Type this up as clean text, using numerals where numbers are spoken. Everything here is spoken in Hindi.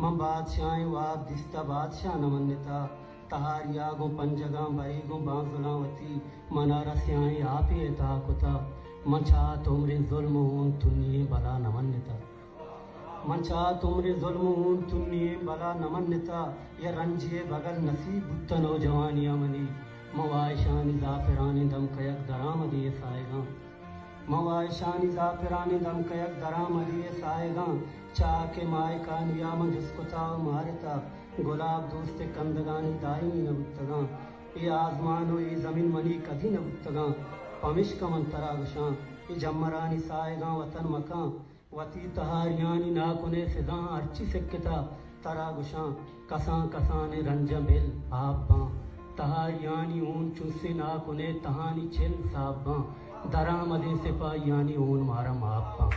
म बादशाह वाब दिस्ता बादशाह नमन्यता तहारिया गो पंजगा बई गो बांजुलावती मनारा स्याई आप ये ताकुता मचा तुमरे जुल्म ऊन तुनिए बला नमन्यता मंचा तुमरे जुल्म ऊन तुनिए बला नमन्यता ये रंजिए बगल नसीब बुत्ता नौजवानिया मनी मवायशानी जाफिरानी दम कयक दराम दिए साएगा मवायशानी जाफिरानी दम कयक दराम दिए साएगा चाह के माए का नियाम जिसकुता मारता गुलाब दोस्त कंदगानी दाई न बुत्तगा ये आजमानो ये जमीन मनी कभी न बुत्तगा पमिश का मंतरा गुशां ये जम्मरानी साएगा वतन मकां वती तहारियानी नाकुने फिदा अर्ची सिक्किता तरा गुशां कसां कसां ने रंजा बिल आप तहारियानी ऊन चुसे नाकुने तहानी छिल साबा दरामदे सिपाहियानी ऊन मारम आप